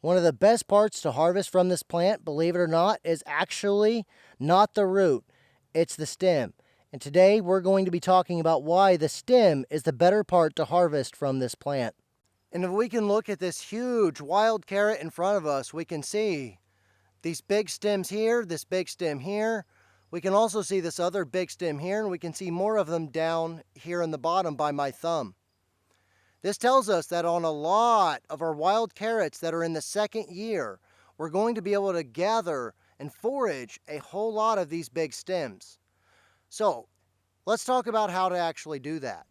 One of the best parts to harvest from this plant, believe it or not, is actually not the root, it's the stem. And today we're going to be talking about why the stem is the better part to harvest from this plant. And if we can look at this huge wild carrot in front of us, we can see these big stems here, this big stem here. We can also see this other big stem here, and we can see more of them down here in the bottom by my thumb. This tells us that on a lot of our wild carrots that are in the second year, we're going to be able to gather and forage a whole lot of these big stems. So let's talk about how to actually do that.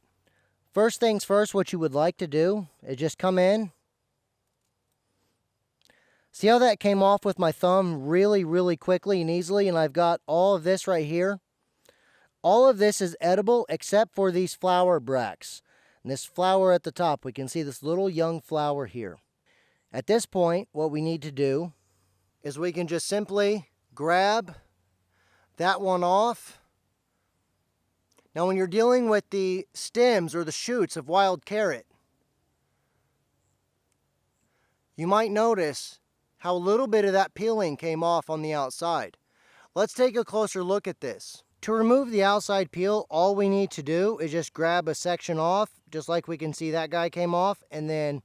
First things first, what you would like to do is just come in. See how that came off with my thumb really quickly and easily, and I've got all of this right here. All of this is edible except for these flower bracts. And this flower at the top, we can see this little young flower here. At this point, what we need to do is we can just simply grab that one off. Now when you're dealing with the stems or the shoots of wild carrot, you might notice how a little bit of that peeling came off on the outside. Let's take a closer look at this. To remove the outside peel, all we need to do is just grab a section off, just like we can see that guy came off, and then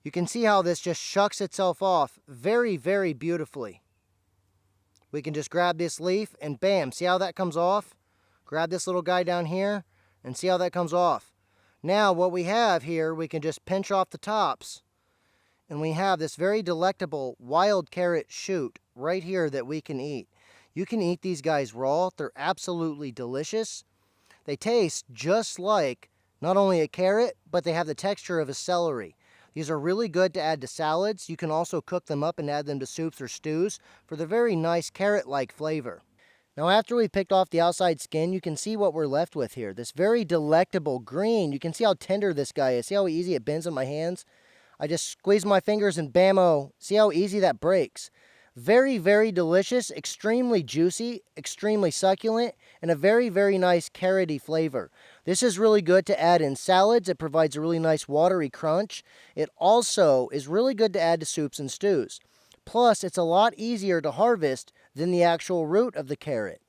you can see how this just shucks itself off very beautifully. We can just grab this leaf and bam, see how that comes off? Grab this little guy down here and see how that comes off. Now what we have here, we can just pinch off the tops, and we have this very delectable wild carrot shoot right here that we can eat. You can eat these guys raw. They're absolutely delicious. They taste just like not only a carrot, but they have the texture of a celery. These are really good to add to salads. You can also cook them up and add them to soups or stews for the very nice carrot-like flavor. Now after we picked off the outside skin, you can see what we're left with here. This very delectable green. You can see how tender this guy is. See how easy it bends in my hands? I just squeeze my fingers and bam-o. See how easy that breaks. Very delicious, extremely juicy, extremely succulent, and a very nice carroty flavor. This is really good to add in salads. It provides a really nice watery crunch. It also is really good to add to soups and stews. Plus, it's a lot easier to harvest than the actual root of the carrot.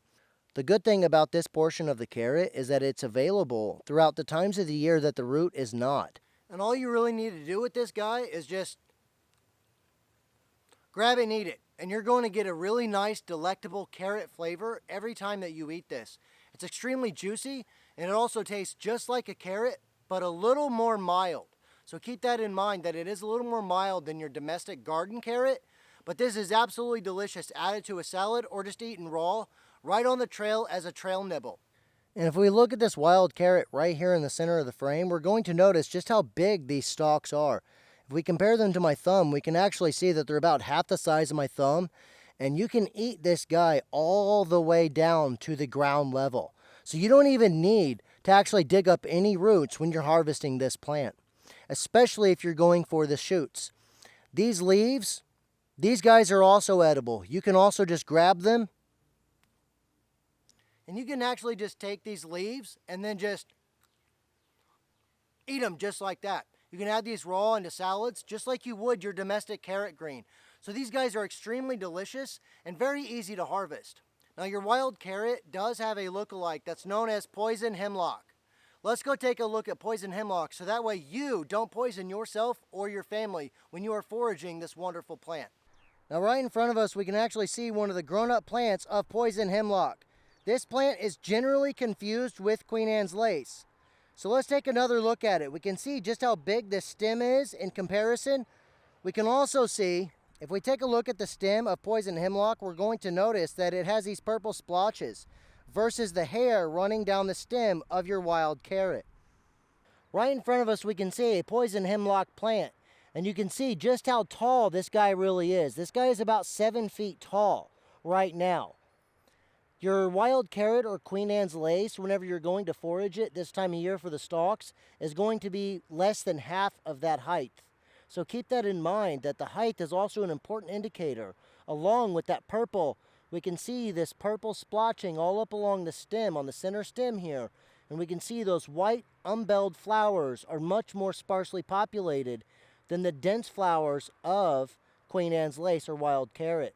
The good thing about this portion of the carrot is that it's available throughout the times of the year that the root is not. And all you really need to do with this guy is just grab it and eat it. And you're going to get a really nice, delectable carrot flavor every time that you eat this. It's extremely juicy, and it also tastes just like a carrot, but a little more mild. So keep that in mind, that it is a little more mild than your domestic garden carrot, but this is absolutely delicious added to a salad or just eaten raw, right on the trail as a trail nibble. And if we look at this wild carrot right here in the center of the frame, we're going to notice just how big these stalks are. If we compare them to my thumb, we can actually see that they're about half the size of my thumb, and you can eat this guy all the way down to the ground level. So you don't even need to actually dig up any roots when you're harvesting this plant, especially if you're going for the shoots. These leaves, these guys are also edible. You can also just grab them, and you can actually just take these leaves and then just eat them just like that. You can add these raw into salads just like you would your domestic carrot green. So these guys are extremely delicious and very easy to harvest. Now your wild carrot does have a lookalike that's known as Poison Hemlock. Let's go take a look at Poison Hemlock so that way you don't poison yourself or your family when you are foraging this wonderful plant. Now right in front of us we can actually see one of the grown-up plants of Poison Hemlock. This plant is generally confused with Queen Anne's lace. So let's take another look at it. We can see just how big this stem is in comparison. We can also see, if we take a look at the stem of Poison Hemlock, we're going to notice that it has these purple splotches versus the hair running down the stem of your wild carrot. Right in front of us we can see a Poison Hemlock plant, and you can see just how tall this guy really is. This guy is about 7 feet tall right now. Your wild carrot or Queen Anne's lace, whenever you're going to forage it this time of year for the stalks, is going to be less than half of that height. So keep that in mind, that the height is also an important indicator. Along with that purple, we can see this purple splotching all up along the stem, on the center stem here. And we can see those white umbelled flowers are much more sparsely populated then the dense flowers of Queen Anne's lace are wild carrot.